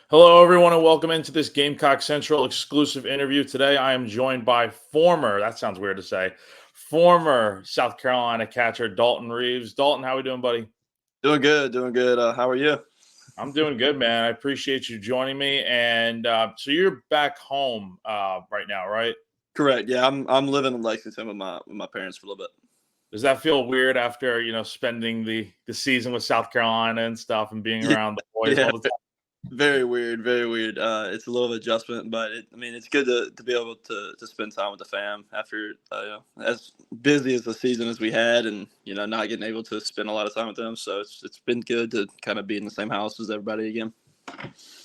Hello, everyone, and welcome into this Gamecock Central exclusive interview. Today, I am joined by that sounds weird to say, former South Carolina catcher Dalton Reeves. Dalton, how we doing, buddy? Doing good, doing good. How are you? I'm doing good, man. I appreciate you joining me. And so you're back home right now, right? Correct. Yeah, I'm living in Lexington with my parents for a little bit. Does that feel weird after spending the season with South Carolina and stuff and being Yeah, around the boys yeah. all the time? Very weird, very weird. It's a little adjustment, but it's good to be able to spend time with the fam after as busy as the season as we had, and not getting able to spend a lot of time with them. So it's been good to kind of be in the same house as everybody again.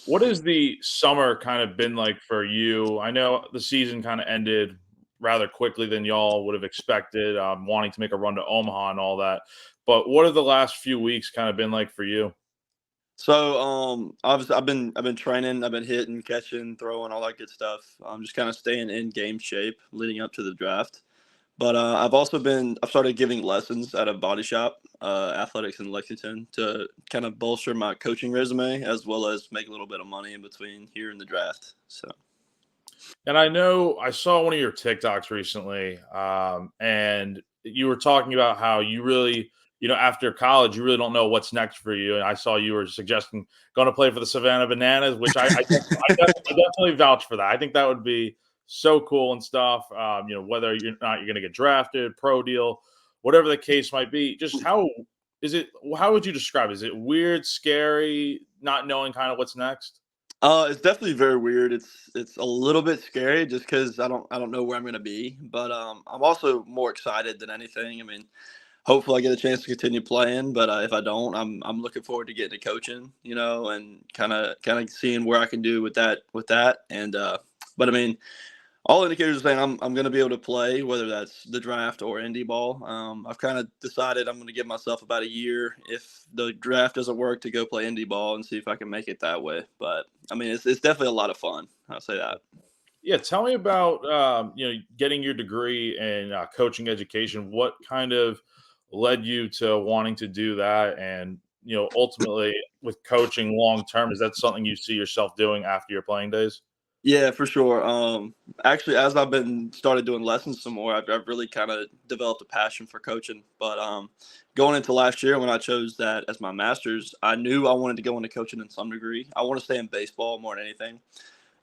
What has the summer kind of been like for you? I know the season kind of ended rather quickly than y'all would have expected, wanting to make a run to Omaha and all that. But what have the last few weeks kind of been like for you? So obviously I've been training, I've been hitting, catching, throwing, all that good stuff. I'm just kind of staying in game shape leading up to the draft. But I've started giving lessons at a body shop, athletics in Lexington, to kind of bolster my coaching resume as well as make a little bit of money in between here and the draft. So And I know I saw one of your TikToks recently, and you were talking about how you really, after college, you really don't know what's next for you. And I saw you were suggesting going to play for the Savannah Bananas, which I definitely vouch for that. I think that would be so cool and stuff. Whether you're going to get drafted, pro deal, whatever the case might be. Just how is it? How would you describe it? Is it weird, scary, not knowing kind of what's next? it's definitely very weird. It's a little bit scary just because I don't know where I'm gonna be, but I'm also more excited than anything. Hopefully I get a chance to continue playing, but if I don't, I'm looking forward to getting to coaching, and kind of seeing where I can do with that. And but all indicators are saying I'm going to be able to play, whether that's the draft or indie ball. I've kind of decided I'm going to give myself about a year if the draft doesn't work to go play indie ball and see if I can make it that way. But it's definitely a lot of fun. I'll say that. Yeah, tell me about getting your degree in coaching education. What kind of led you to wanting to do that, and ultimately with coaching long term, is that something you see yourself doing after your playing days? Yeah, for sure. Actually, as I've been started doing lessons some more, I've really kind of developed a passion for coaching. But going into last year when I chose that as my master's, I knew I wanted to go into coaching in some degree. I want to stay in baseball more than anything.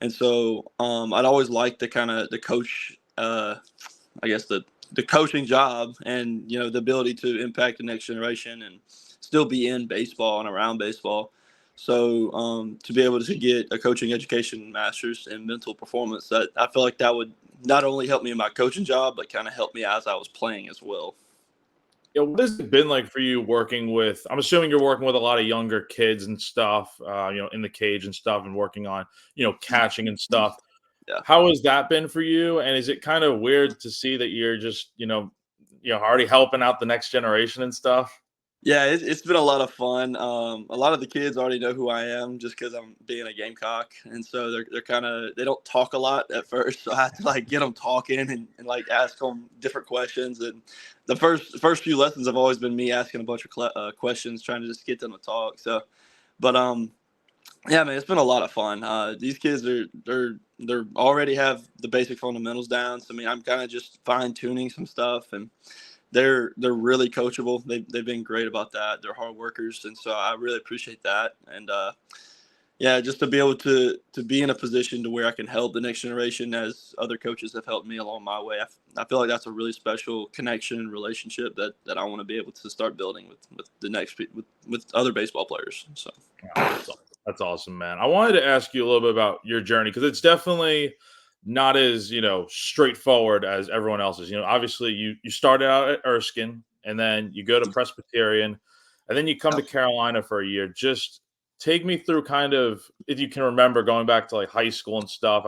And so I'd always liked the coach, I guess the coaching job, and the ability to impact the next generation and still be in baseball and around baseball. So to be able to get a coaching education master's in mental performance, that I feel like that would not only help me in my coaching job, but kind of help me as I was playing as well. Yeah, what has it been like for you working with? I'm assuming you're working with a lot of younger kids and stuff, in the cage and stuff, and working on catching and stuff. Yeah. How has that been for you? And is it kind of weird to see that you're just already helping out the next generation and stuff? Yeah, it's been a lot of fun. A lot of the kids already know who I am just because I'm being a Gamecock, and so they're kind of they don't talk a lot at first, so I have to like get them talking and like ask them different questions. And the first few lessons have always been me asking a bunch of questions, trying to just get them to talk. So, but yeah, man, it's been a lot of fun. These kids they're already have the basic fundamentals down. So I'm kind of just fine tuning some stuff, and they're really coachable. They've been great about that. They're hard workers, and so I really appreciate that. And yeah, just to be able to be in a position to where I can help the next generation as other coaches have helped me along my way. I feel like that's a really special connection and relationship that I want to be able to start building with the next with other baseball players. So. Oh, that's awesome, man. I wanted to ask you a little bit about your journey because it's definitely not as straightforward as everyone else's. Obviously you started out at Erskine and then you go to Presbyterian and then you come to Carolina for a year. Just take me through kind of, if you can remember, going back to like high school and stuff.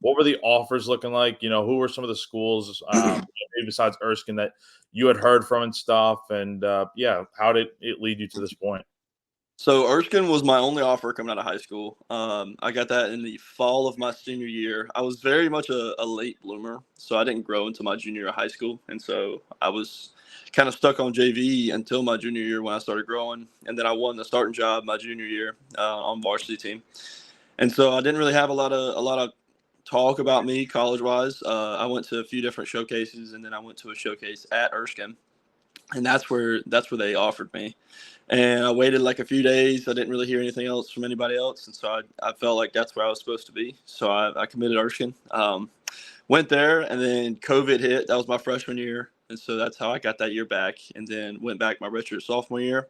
What were the offers looking like? Who were some of the schools maybe besides Erskine that you had heard from and stuff? And yeah, how did it lead you to this point? So Erskine was my only offer coming out of high school. I got that in the fall of my senior year. I was very much a late bloomer, so I didn't grow until my junior year of high school, and so I was kind of stuck on JV until my junior year when I started growing, and then I won the starting job my junior year on varsity team. And so I didn't really have a lot of talk about me college wise. I went to a few different showcases, and then I went to a showcase at Erskine, and that's where they offered me. And I waited like a few days. I didn't really hear anything else from anybody else, and so I felt like that's where I was supposed to be. So I committed Erskine. Went there, and then COVID hit. That was my freshman year, and so that's how I got that year back. And then went back my redshirt sophomore year.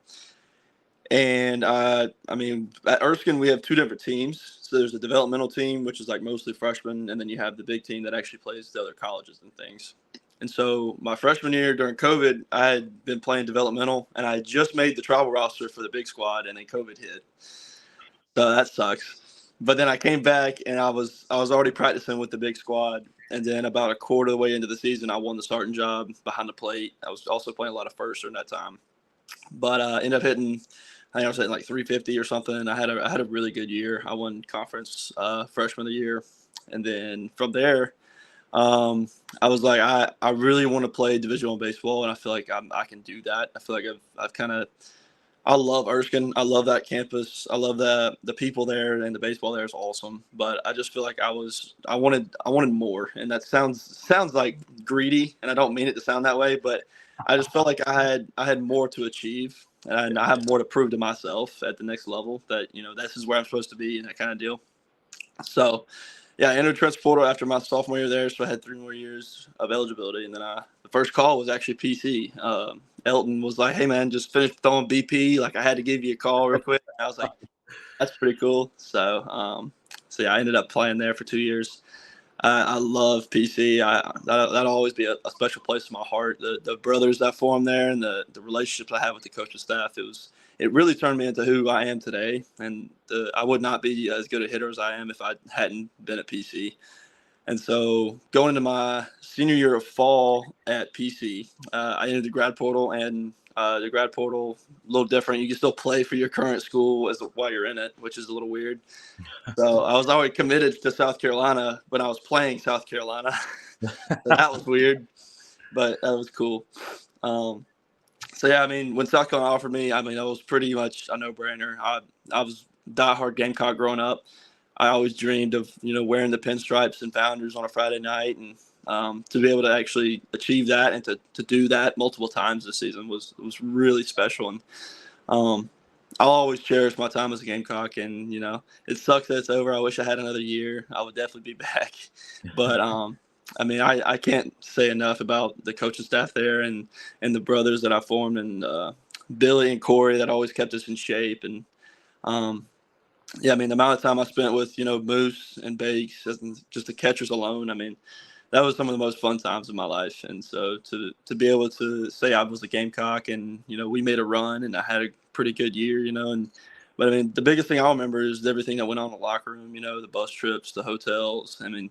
And I mean, at Erskine we have two different teams. So there's a developmental team, which is like mostly freshmen, and then you have the big team that actually plays the other colleges and things. And so my freshman year during COVID, I had been playing developmental, and I just made the travel roster for the big squad, and then COVID hit. So that sucks. But then I came back, and I was already practicing with the big squad. And then about a quarter of the way into the season, I won the starting job behind the plate. I was also playing a lot of first during that time, but ended up hitting. I think I was hitting like 350 or something. I had a really good year. I won conference freshman of the year, and then from there, I was like, I really want to play Division I baseball, and I feel like I can do that. I feel like I've kind of I love Erskine. I love that campus. I love the people there, and the baseball there is awesome. But I just feel like I wanted more, and that sounds like greedy, and I don't mean it to sound that way, but I just felt like I had more to achieve, and I have more to prove to myself at the next level that this is where I'm supposed to be, and that kind of deal. So, yeah, I entered transfer portal after my sophomore year there, so I had 3 more years of eligibility. And then the first call was actually PC. Elton was like, "Hey man, just finished throwing BP. Like I had to give you a call real quick." And I was like, "That's pretty cool." So yeah, I ended up playing there for 2 years. I love PC. That'll always be a special place in my heart. The brothers that formed there, and the relationships I have with the coaching staff. It really turned me into who I am today. And I would not be as good a hitter as I am if I hadn't been at PC. And so going into my senior year of fall at PC, I entered the grad portal, and the grad portal a little different. You can still play for your current school while you're in it, which is a little weird. So I was already committed to South Carolina when I was playing South Carolina. So that was weird, but that was cool. So yeah, I mean, when South Carolina offered me, I mean, that was pretty much a no-brainer. I was diehard Gamecock growing up. I always dreamed of wearing the pinstripes and Founders on a Friday night, and to be able to actually achieve that and to do that multiple times this season was really special. And I'll always cherish my time as a Gamecock. And it sucks that it's over. I wish I had another year. I would definitely be back. But I mean, I can't say enough about the coaching staff there and the brothers that I formed, and Billy and Corey that always kept us in shape. And yeah, I mean, the amount of time I spent with Moose and Bakes, just the catchers alone, I mean, that was some of the most fun times of my life. And so to be able to say I was a Gamecock, and we made a run, and I had a pretty good year, but I mean, the biggest thing I'll remember is everything that went on in the locker room, the bus trips, the hotels. I mean,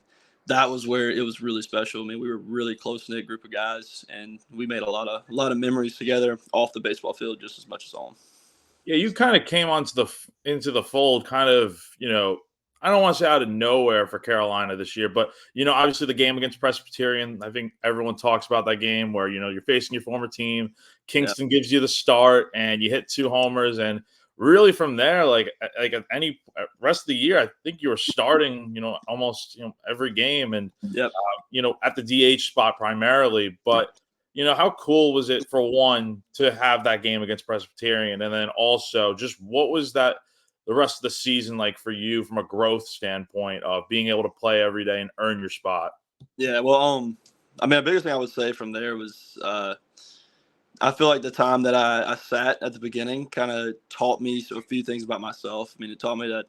that was where it was really special. I mean, we were a really close-knit group of guys, and we made a lot of memories together off the baseball field just as much as on. Yeah, you kind of came into the fold, kind of, I don't want to say out of nowhere for Carolina this year, but obviously the game against Presbyterian, I think everyone talks about that game where you're facing your former team. Kingston gives you the start, and you hit 2 homers, and really from there, like at any rest of the year, I think you were starting, almost every game, and Yep. at the DH spot primarily, but. How cool was it for one to have that game against Presbyterian, and then also just what was the rest of the season like for you from a growth standpoint of being able to play every day and earn your spot? Yeah, well, I mean, the biggest thing I would say from there was I feel like the time that I sat at the beginning kind of taught me a few things about myself. I mean, it taught me that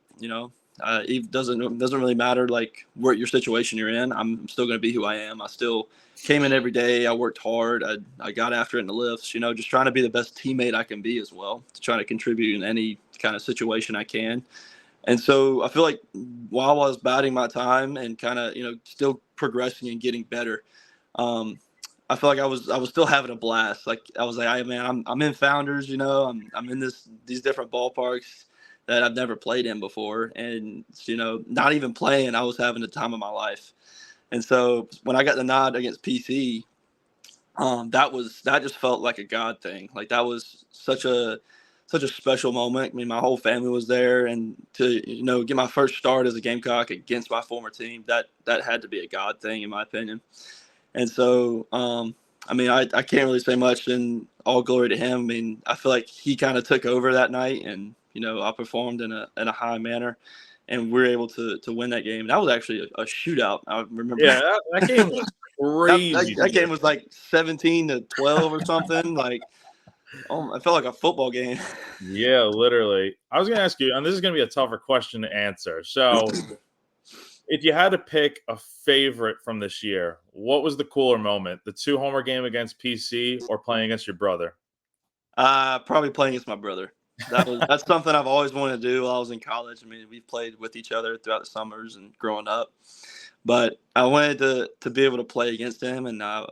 it doesn't really matter like what your situation you're in. I'm still going to be who I am. I still came in every day. I worked hard. I got after it in the lifts. Just trying to be the best teammate I can be as well, to try to contribute in any kind of situation I can. And so I feel like while I was biding my time and kind of still progressing and getting better, I feel like I was still having a blast. Like I was like, hey man, I'm in Founders. I'm in these different ballparks that I've never played in before, and not even playing, I was having the time of my life. And so when I got the nod against PC, that just felt like a God thing. Like that was such such a special moment. I mean, my whole family was there, and to get my first start as a Gamecock against my former team, that had to be a God thing in my opinion. And so, I mean, I can't really say much, and all glory to him. I mean, I feel like he kind of took over that night, and I performed in a high manner, and we were able to win that game. And that was actually a shootout. I remember. Yeah, that game was crazy. That game was like 17-12 or something. Like, oh, it felt like a football game. Yeah, literally. I was going to ask you, and this is going to be a tougher question to answer. So, if you had to pick a favorite from this year, what was the cooler moment? The 2-homer game against PC or playing against your brother? Probably playing against my brother. That's something I've always wanted to do while I was in college. I mean, we've played with each other throughout the summers and growing up, but I wanted to be able to play against him. And now,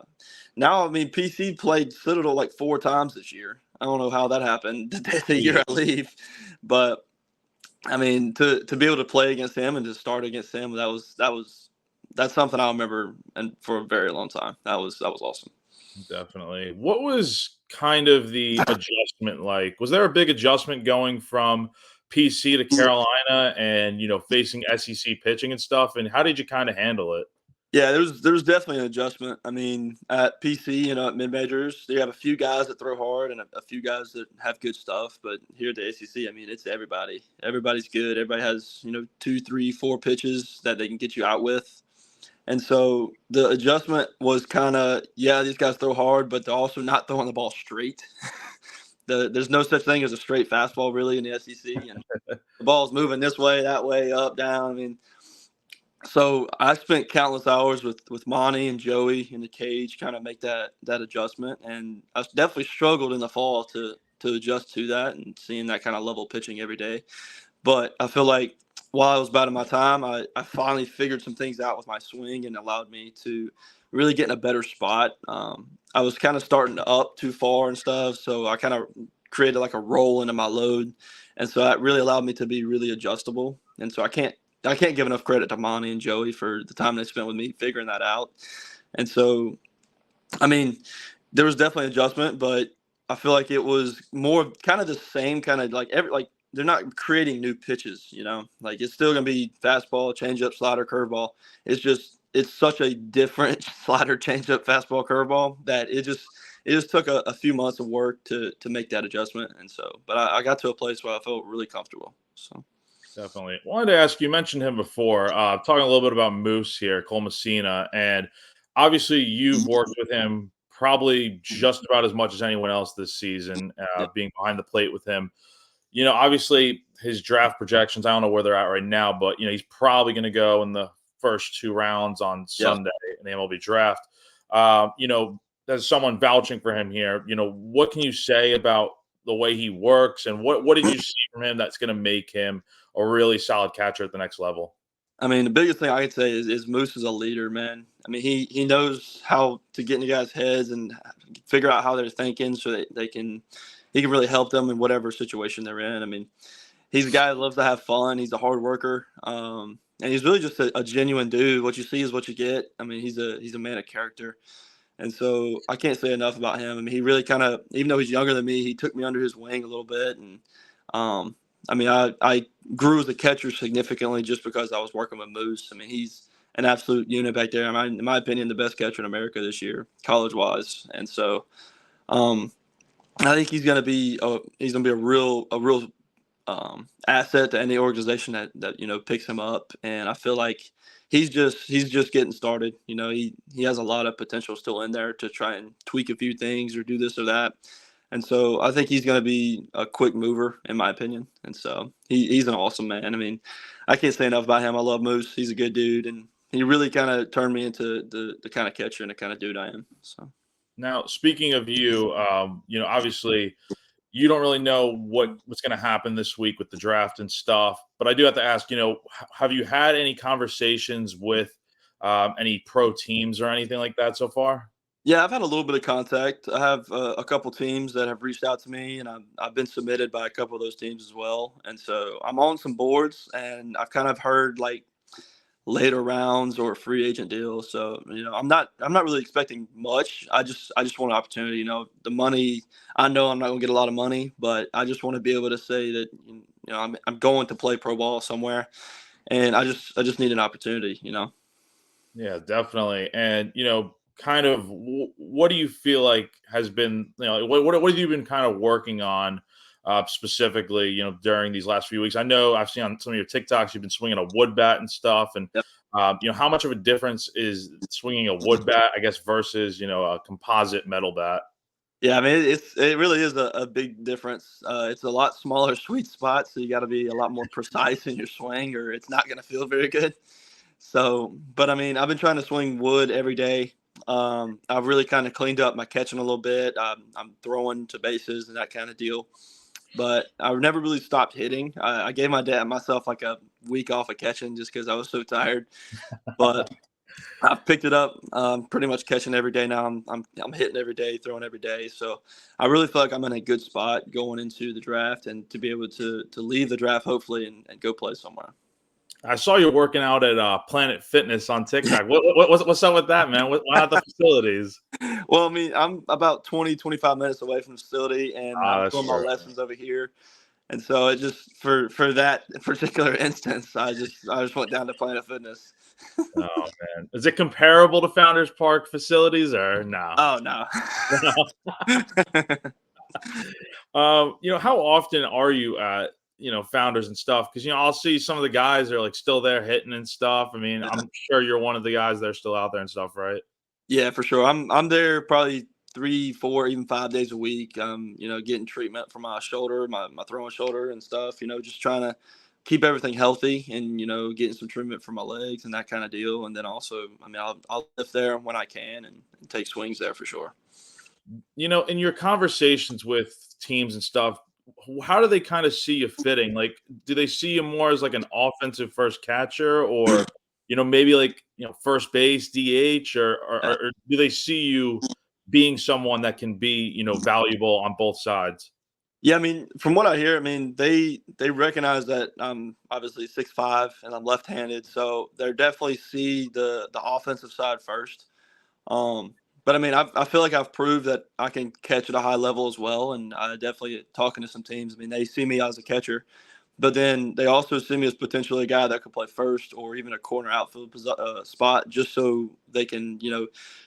I mean, PC played Citadel like 4 times this year. I don't know how that happened the year I leave, but I mean, to be able to play against him and to start against him, that's something I'll remember and for a very long time. That was awesome. Definitely. What was kind of the adjustment like? Was there a big adjustment going from PC to Carolina and, facing SEC pitching and stuff? And how did you kind of handle it? Yeah, there was definitely an adjustment. I mean, at PC, at mid majors, you have a few guys that throw hard and a few guys that have good stuff. But here at the ACC, I mean, it's everybody. Everybody's good. Everybody has 2, 3, 4 pitches that they can get you out with. And so the adjustment was kind of, these guys throw hard, but they're also not throwing the ball straight. There's no such thing as a straight fastball really in the SEC, and the ball's moving this way, that way, up, down. I mean. So I spent countless hours with Monty and Joey in the cage, kind of make that adjustment, and I definitely struggled in the fall to adjust to that and seeing that kind of level pitching every day. But I feel like while I was biding my time, I finally figured some things out with my swing and allowed me to really get in a better spot. I was kind of starting up too far and stuff, so I kind of created like a roll into my load, and so that really allowed me to be really adjustable. And so I can't give enough credit to Monty and Joey for the time they spent with me figuring that out. And so, I mean, there was definitely adjustment, but I feel like it was more kind of the same kind of like they're not creating new pitches, like it's still going to be fastball, changeup, slider, curveball. It's such a different slider, changeup, fastball, curveball that it just took a few months of work to make that adjustment. And so, but I got to a place where I felt really comfortable. So. Definitely. Wanted to ask you mentioned him before, talking a little bit about Moose here, Cole Messina, and obviously you've worked with him probably just about as much as anyone else this season, being behind the plate with him. Obviously his draft projections, I don't know where they're at right now, but he's probably going to go in the first 2 rounds on Sunday in the MLB Draft. There's someone vouching for him here. What can you say about the way he works, and what did you see from him that's going to make him a really solid catcher at the next level? I mean, the biggest thing I could say is Moose is a leader, man. I mean, he knows how to get in the guys' heads and figure out how they're thinking so that he can really help them in whatever situation they're in. I mean, he's a guy that loves to have fun. He's a hard worker, and he's really just a genuine dude. What you see is what you get. I mean, he's a man of character. And so I can't say enough about him. I mean, he really kind of, even though he's younger than me, he took me under his wing a little bit. And I mean, I grew as a catcher significantly just because I was working with Moose. I mean, he's an absolute unit back there. I mean, in my opinion, the best catcher in America this year, college-wise. And so I think he's going to be a real asset to any organization that picks him up. And I feel like he's just getting started. He has a lot of potential still in there to try and tweak a few things or do this or that. And so I think he's going to be a quick mover, in my opinion. And so he's an awesome man. I mean, I can't say enough about him. I love Moose. He's a good dude, and he really kind of turned me into the kind of catcher and the kind of dude I am. So Now, speaking of you, obviously you don't really know what's going to happen this week with the draft and stuff, but I do have to ask, have you had any conversations with any pro teams or anything like that so far? yeah, I've had a little bit of contact. I have a couple teams that have reached out to me, and I've been submitted by a couple of those teams as well. And so I'm on some boards, and I've kind of heard like later rounds or free agent deals. So, I'm not really expecting much. I just want an opportunity. The money, I know I'm not going to get a lot of money, but I just want to be able to say that, I'm going to play pro ball somewhere, and I just need an opportunity. Yeah, definitely. And kind of what do you feel like has been what have you been kind of working on specifically during these last few weeks? I know I've seen on some of your TikToks you've been swinging a wood bat and stuff, and Yep. how much of a difference is swinging a wood bat, I guess, versus a composite metal bat? Yeah, I mean, it really is a big difference. It's a lot smaller sweet spot, so you got to be a lot more precise in your swing, or it's not going to feel very good. So, but I mean, I've been trying to swing wood every day. I've really kind of cleaned up my catching a little bit. I'm throwing to bases and that kind of deal. But I've never really stopped hitting. I gave myself like a week off of catching just because I was so tired. But I've picked it up. Pretty much catching every day now. I'm hitting every day, throwing every day. So I really feel like I'm in a good spot going into the draft, and to be able to leave the draft hopefully and go play somewhere. I saw you working out at Planet Fitness on TikTok. What's up with that, man? Why not the facilities? Well, I mean, I'm about 25 minutes away from the facility, and I'm That's doing my true. lessons over here. And so it just for that particular instance, I just went down to Planet Fitness. Oh man, is it comparable to Founders Park facilities or no? Oh no. How often are you at Founders and stuff? Because I'll see some of the guys are like still there hitting and stuff. I mean, I'm sure you're one of the guys that are still out there and stuff, right? Yeah, for sure. I'm there probably 3, 4, even 5 days a week. Getting treatment for my shoulder, my throwing shoulder and stuff. Just trying to keep everything healthy, and getting some treatment for my legs and that kind of deal. And then also, I mean, I'll lift there when I can and take swings there for sure. In your conversations with teams and stuff, how do they kind of see you fitting? Like, do they see you more as like an offensive first catcher, or maybe like first base, DH, or do they see you being someone that can be valuable on both sides? Yeah, I mean, from what I hear, I mean, they recognize that I'm obviously 6'5" and I'm left-handed, so they definitely see the offensive side first. But I mean, I feel like I've proved that I can catch at a high level as well, and I definitely talking to some teams. I mean, they see me as a catcher, but then they also see me as potentially a guy that could play first or even a corner outfield spot, just so they can,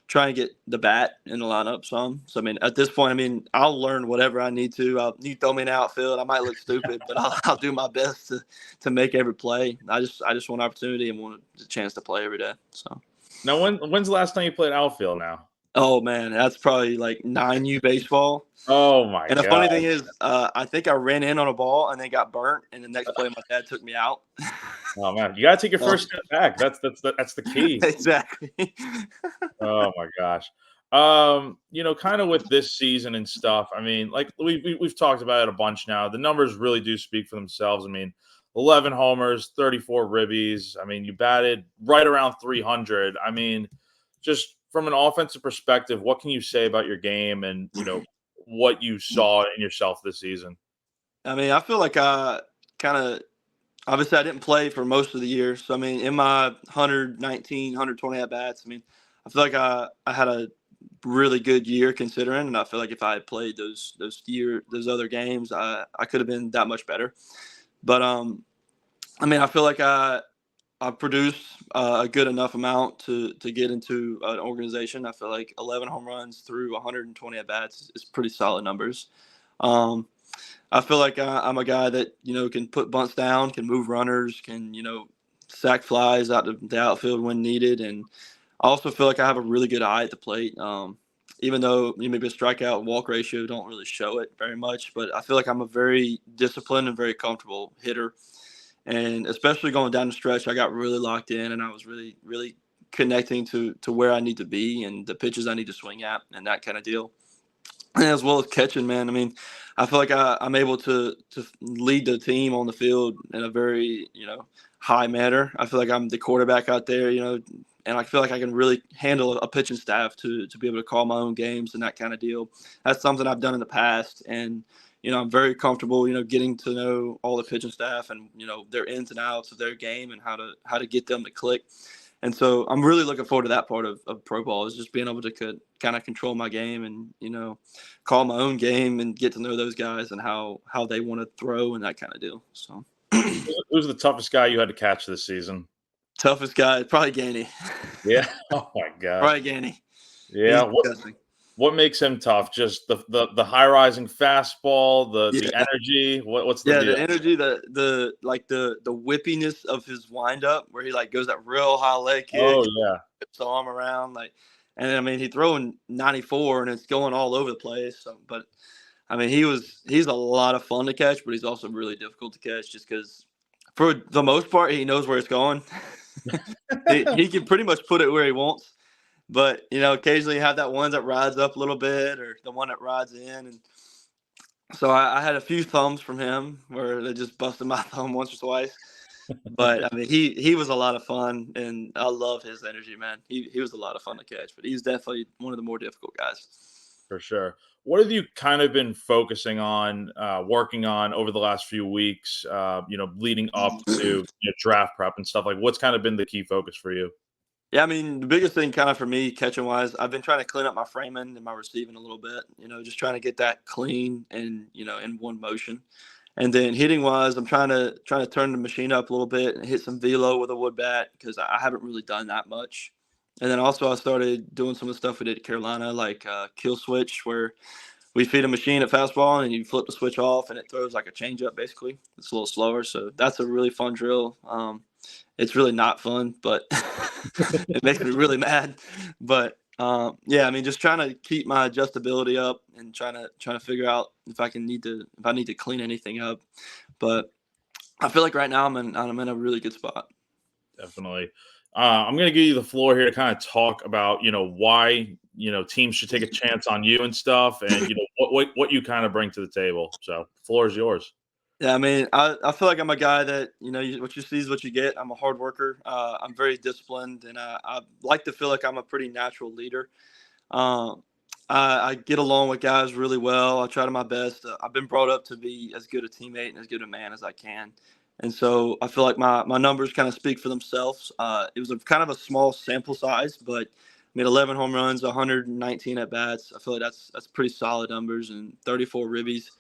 try and get the bat in the lineup some. So, I mean, at this point, I mean, I'll learn whatever I need to. You throw me in the outfield, I might look stupid, but I'll do my best to make every play. I just want opportunity and want a chance to play every day. So. Now, when's the last time you played outfield now? Oh man, that's probably like 9U baseball. Oh my And the god. funny thing is, I think I ran in on a ball and then got burnt. And the next play, my dad took me out. Oh man, you gotta take your first step back. That's the key. Exactly. Oh my gosh. Kind of with this season and stuff. I mean, like we've talked about it a bunch now. The numbers really do speak for themselves. I mean, 11 homers, 34 ribbies. I mean, you batted right around 300. I mean, just from an offensive perspective, what can you say about your game and what you saw in yourself this season? I mean, I feel like I kind of obviously I didn't play for most of the year. So I mean, in my 119, 120 at bats, I mean, I feel like I had a really good year considering, and I feel like if I had played those other games, I could have been that much better. But I mean, I feel like I produced a good enough amount to get into an organization. I feel like 11 home runs through 120 at bats is pretty solid numbers. Um, I feel like I'm a guy that can put bunts down, can move runners, can sack flies out the outfield when needed, and I also feel like I have a really good eye at the plate. Even though maybe a strikeout walk ratio don't really show it very much, but I feel like I'm a very disciplined and very comfortable hitter. And especially going down the stretch, I got really locked in, and I was really, really connecting to where I need to be and the pitches I need to swing at and that kind of deal. And as well as catching, man. I mean, I feel like I'm able to lead the team on the field in a very, high manner. I feel like I'm the quarterback out there, and I feel like I can really handle a pitching staff to be able to call my own games and that kind of deal. That's something I've done in the past. And, I'm very comfortable, getting to know all the pitching staff and, their ins and outs of their game and how to get them to click. And so I'm really looking forward to that part of pro ball, is just being able to kind of control my game and, call my own game and get to know those guys and how they want to throw and that kind of deal. So Who's the toughest guy you had to catch this season? toughest guy, probably Gainey. Yeah. Oh my gosh. Probably Gainey. Yeah. He's disgusting. What makes him tough? Just the high rising fastball, the energy. What's the deal? The energy, the whippiness of his windup, where he like goes that real high leg kick. Oh yeah, whips the arm around and I mean he's throwing 94 and it's going all over the place. So, but I mean he's a lot of fun to catch, but he's also really difficult to catch just because for the most part he knows where it's going. he can pretty much put it where he wants. But, occasionally you have that one that rides up a little bit or the one that rides in. And so I had a few thumbs from him where they just busted my thumb once or twice. But, I mean, he was a lot of fun, and I love his energy, man. He was a lot of fun to catch, but he's definitely one of the more difficult guys. For sure. What have you kind of been focusing on, working on over the last few weeks, leading up to draft prep and stuff? Like, what's kind of been the key focus for you? Yeah, I mean, the biggest thing kind of for me catching wise, I've been trying to clean up my framing and my receiving a little bit, just trying to get that clean and, in one motion. And then hitting wise, I'm trying to turn the machine up a little bit and hit some velo with a wood bat because I haven't really done that much. And then also I started doing some of the stuff we did at Carolina, like kill switch, where we feed a machine at fastball and you flip the switch off and it throws like a changeup basically. It's a little slower. So that's a really fun drill. It's really not fun, but it makes me really mad. But yeah, I mean, just trying to keep my adjustability up and trying to figure out if I need to clean anything up. But I feel like right now I'm in a really good spot. Definitely. I'm going to give you the floor here to kind of talk about, why, teams should take a chance on you and stuff, and what you kind of bring to the table. So, the floor is yours. Yeah, I mean, I feel like I'm a guy that, what you see is what you get. I'm a hard worker. I'm very disciplined, and I like to feel like I'm a pretty natural leader. I get along with guys really well. I try to my best. I've been brought up to be as good a teammate and as good a man as I can. And so I feel like my numbers kind of speak for themselves. It was kind of a small sample size, but I made 11 home runs, 119 at bats. I feel like that's pretty solid numbers, and 34 ribbies.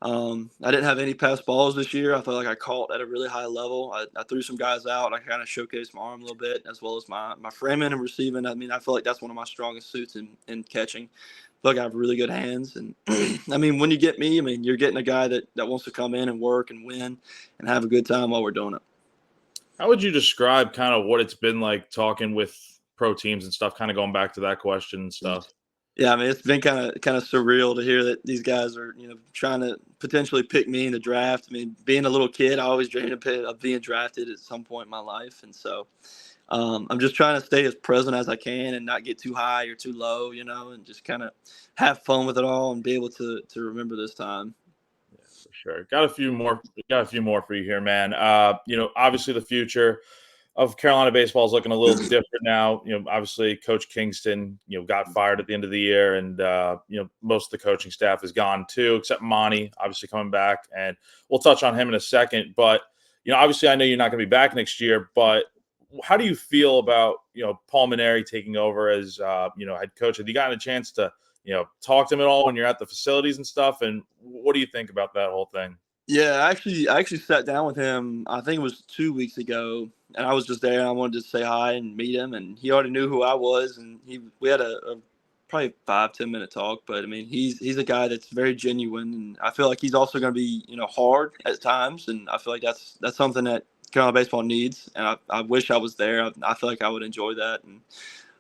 I didn't have any pass balls this year. I felt like I caught at a really high level. I threw some guys out. I kind of showcased my arm a little bit, as well as my framing and receiving. I mean, I feel like that's one of my strongest suits in catching. I feel like I have really good hands. And, I mean, when you get me, I mean, you're getting a guy that wants to come in and work and win and have a good time while we're doing it. How would you describe kind of what it's been like talking with pro teams and stuff, kind of going back to that question and stuff? Yeah, I mean, it's been kind of surreal to hear that these guys are, trying to potentially pick me in the draft. I mean, being a little kid, I always dreamed of being drafted at some point in my life. And so I'm just trying to stay as present as I can and not get too high or too low, and just kind of have fun with it all and be able to remember this time. Yeah, for sure. Got a few more for you here, man. Obviously the future of Carolina baseball is looking a little different now. Obviously Coach Kingston, got fired at the end of the year, and most of the coaching staff is gone too, except Monty, obviously coming back, and we'll touch on him in a second. But obviously I know you're not going to be back next year, but how do you feel about Paul Mainieri taking over as head coach? Have you gotten a chance to talk to him at all when you're at the facilities and stuff? And what do you think about that whole thing? Yeah, I actually sat down with him. I think it was 2 weeks ago, and I was just there. And I wanted to say hi and meet him, and he already knew who I was. And we had a probably 5-10 minute talk. But I mean, he's a guy that's very genuine, and I feel like he's also going to be hard at times. And I feel like that's something that Carolina baseball needs. And I wish I was there. I feel like I would enjoy that.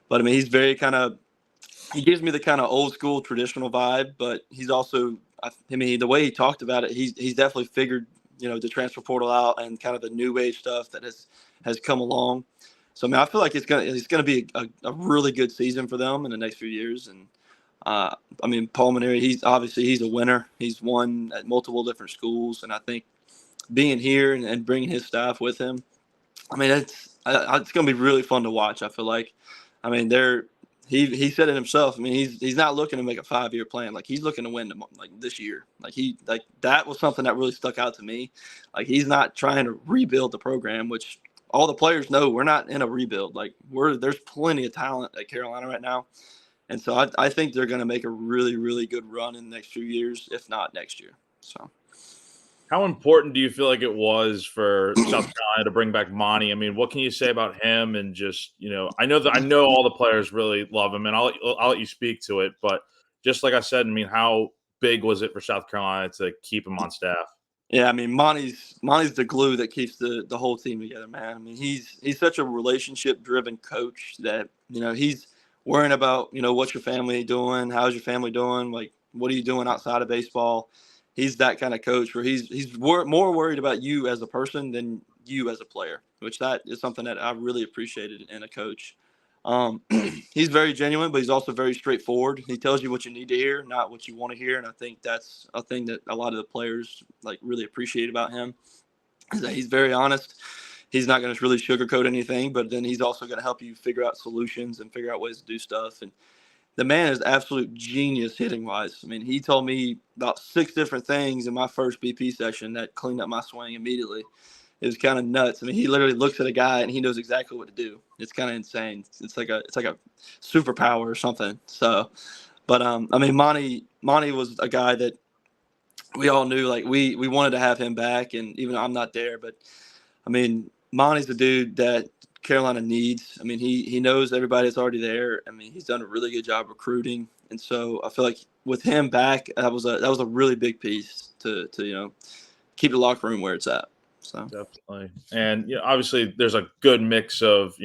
But I mean, he's very he gives me the kind of old school traditional vibe, but he's also, I mean, the way he talked about it, he's definitely figured, the transfer portal out and kind of the new age stuff that has come along. So I mean, I feel like it's gonna be a really good season for them in the next few years. And I mean, Paul Mainieri, he's a winner. He's won at multiple different schools, and I think being here and bringing his staff with him, I mean, it's gonna be really fun to watch. I feel like, I mean, they're he said it himself. I mean, he's not looking to make a 5-year plan. Like, he's looking to win like this year. Like, that was something that really stuck out to me. Like, he's not trying to rebuild the program, which all the players know we're not in a rebuild. Like, there's plenty of talent at Carolina right now. And so I think they're going to make a really, really good run in the next few years, if not next year. So, How important do you feel like it was for South Carolina to bring back Monty? I mean, what can you say about him? And just, I know all the players really love him, and I'll let you speak to it. But just like I said, I mean, how big was it for South Carolina to keep him on staff? yeah, I mean, Monty's the glue that keeps the whole team together, man. I mean, he's such a relationship driven coach that he's worrying about what's your family doing, how's your family doing, like what are you doing outside of baseball. He's that kind of coach where he's more worried about you as a person than you as a player, which that is something that I really appreciated in a coach. He's very genuine, but he's also very straightforward. He tells you what you need to hear, not what you want to hear. And I think that's a thing that a lot of the players like really appreciate about him, is that he's very honest. He's not going to really sugarcoat anything, but then he's also going to help you figure out solutions and figure out ways to do stuff. And the man is absolute genius hitting wise. I mean, he told me about 6 different things in my first BP session that cleaned up my swing immediately. It was kind of nuts. I mean, he literally looks at a guy and he knows exactly what to do. It's kind of insane. It's like a superpower or something. So, but I mean, Monty was a guy that we all knew. Like we wanted to have him back, and even though I'm not there, but I mean, Monty's the dude that Carolina needs. I mean, he knows everybody that's already there. I mean, he's done a really good job recruiting, and so I feel like with him back, that was a really big piece to keep the locker room where it's at. So Definitely. And obviously there's a good mix of,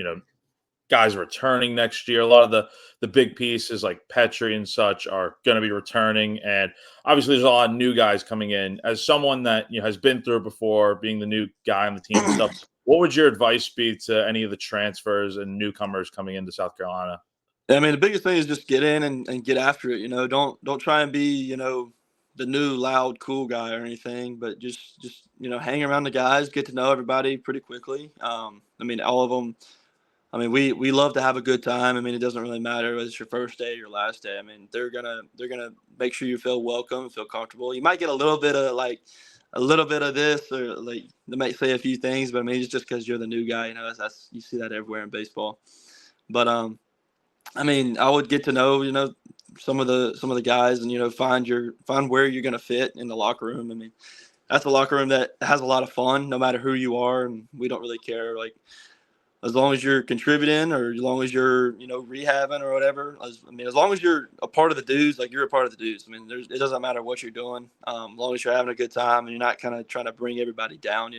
guys returning next year. A lot of the big pieces like Petrie and such are going to be returning, and obviously there's a lot of new guys coming in. As someone that has been through before, being the new guy on the team and stuff, what would your advice be to any of the transfers and newcomers coming into South Carolina? I mean, the biggest thing is just get in and get after it. Don't try and be the new loud cool guy or anything, but just hang around the guys, get to know everybody pretty quickly. I mean, all of them. I mean, we love to have a good time. I mean, it doesn't really matter whether it's your first day or your last day. I mean, they're gonna make sure you feel welcome, feel comfortable. You might get a little bit of this, or like they might say a few things, but I mean, it's just because you're the new guy. That's you see that everywhere in baseball. But I mean, I would get to know some of the guys, and find where you're gonna fit in the locker room. I mean, that's a locker room that has a lot of fun, no matter who you are, and we don't really care like as long as you're contributing or as long as you're rehabbing or whatever. As long as you're a part of the dudes, like you're a part of the dudes. I mean, it doesn't matter what you're doing, as long as you're having a good time and you're not kind of trying to bring everybody down.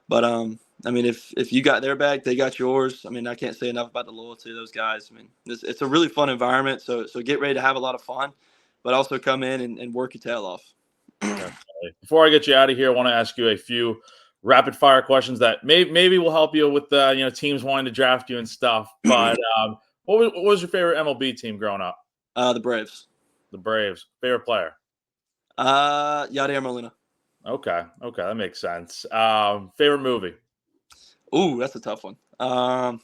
But I mean, if you got their back, they got yours. I mean, I can't say enough about the loyalty of those guys. I mean, it's a really fun environment. So get ready to have a lot of fun, but also come in and work your tail off. Definitely. Before I get you out of here, I want to ask you a few rapid fire questions that maybe will help you with teams wanting to draft you and stuff. But what was your favorite MLB team growing up? The Braves. The Braves. Favorite player? Yadier Molina. Okay, that makes sense. Favorite movie? Ooh, that's a tough one. I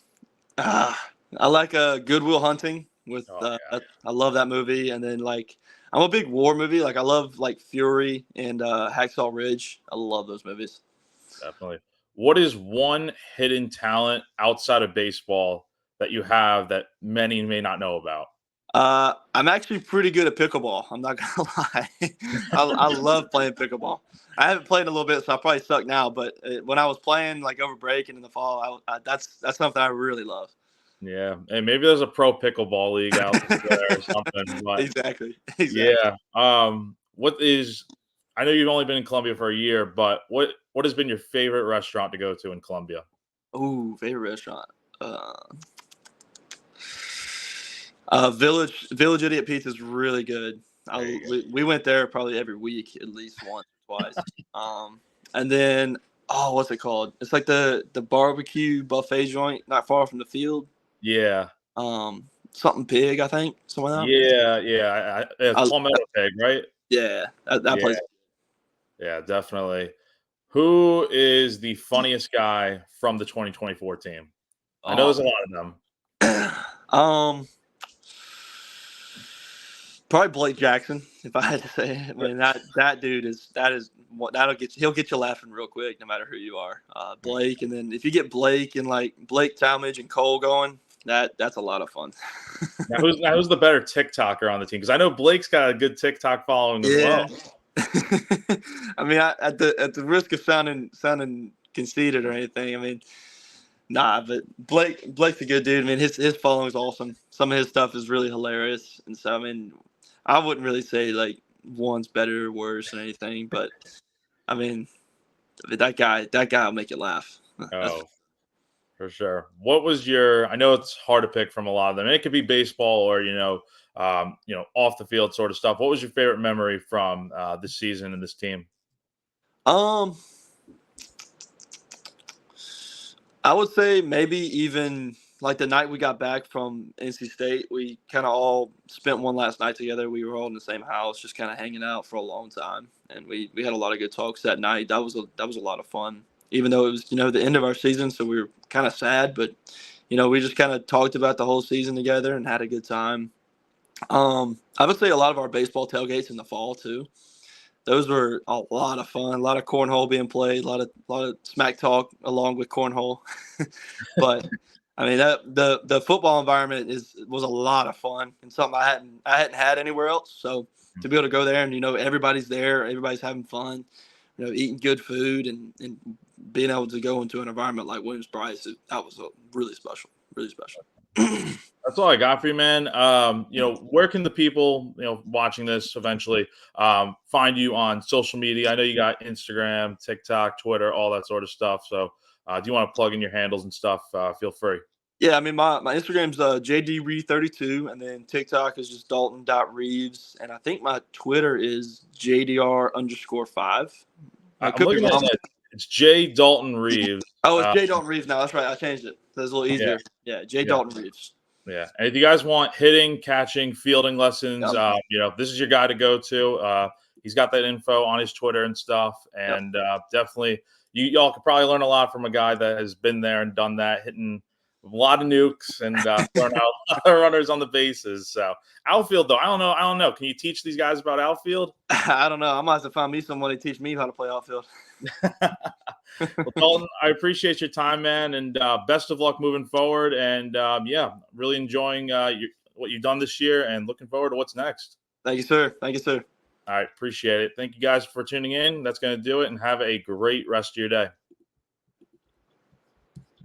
like Good Will Hunting with Yeah. I love that movie, and then like I'm a big war movie. Like I love like Fury and Hacksaw Ridge. I love those movies. Definitely. What is one hidden talent outside of baseball that you have that many may not know about? I'm actually pretty good at pickleball. I'm not gonna lie. I love playing pickleball. I haven't played in a little bit, so I probably suck now. But when I was playing like over break and in the fall, that's something I really love. Yeah, and maybe there's a pro pickleball league out there or something. But Exactly. yeah, what is? I know you've only been in Columbia for a year, but what has been your favorite restaurant to go to in Columbia? Ooh, favorite restaurant. Village Idiot Pizza is really good. We went there probably every week, at least once or twice. And then what's it called? It's like the barbecue buffet joint, not far from the field. Yeah, Something pig, I think. Something like yeah. It's that. Palmetto Pig, right? Yeah, that Yeah, place. yeah, definitely. Who is the funniest guy from the 2024 team? I know Oh, there's a lot of them. um, Probably Blake Jackson, if I had to say. I mean, that dude he'll get you laughing real quick, no matter who you are. Blake, and then if you get Blake and like Blake Talmadge and Cole going, that's a lot of fun. Who's the better TikToker on the team? Because I know Blake's got a good TikTok following as well. I mean, at the risk of sounding conceited or anything, I mean, nah, but Blake's a good dude. I mean, his following is awesome. Some of his stuff is really hilarious, and so I mean, I wouldn't really say like one's better or worse than anything, but I mean, that guy will make you laugh. Oh, for sure. What was I know it's hard to pick from a lot of them. It could be baseball or, off the field sort of stuff. What was your favorite memory from this season and this team? I would say maybe even like the night we got back from NC State, we kind of all spent one last night together. We were all in the same house, just kind of hanging out for a long time, and we had a lot of good talks that night. That was a lot of fun, even though it was the end of our season, so we were kind of sad, but we just kind of talked about the whole season together and had a good time. I would say a lot of our baseball tailgates in the fall too. Those were a lot of fun. A lot of cornhole being played. A lot of smack talk along with cornhole. But I mean, the football environment was a lot of fun and something I hadn't had anywhere else. So to be able to go there and everybody's there, everybody's having fun, eating good food and being able to go into an environment like Williams-Brice, that was really special, really special. That's all I got for you, man. Where can the people, watching this eventually find you on social media? I know you got Instagram, TikTok, Twitter, all that sort of stuff. So do you want to plug in your handles and stuff? Feel free. Yeah, I mean, my Instagram's JDReeve32, and then TikTok is just Dalton.Reeves, and I think my Twitter is JDR_5. I'm looking at that. It's J Dalton Reeves. Oh, it's J Dalton Reeves now. That's right. I changed it. That's a little easier. Yeah, J Dalton Reeves. Yeah, and if you guys want hitting, catching, fielding lessons, this is your guy to go to. He's got that info on his Twitter and stuff, and definitely y'all could probably learn a lot from a guy that has been there and done that, hitting a lot of nukes and learn how a lot of runners on the bases. So outfield, though, I don't know. Can you teach these guys about outfield? I don't know. I might have to find me someone to teach me how to play outfield. Well, Dalton, I appreciate your time, man, and best of luck moving forward. And really enjoying what you've done this year, and looking forward to what's next. Thank you, sir. Thank you, sir. All right, appreciate it. Thank you guys for tuning in. That's going to do it, and have a great rest of your day.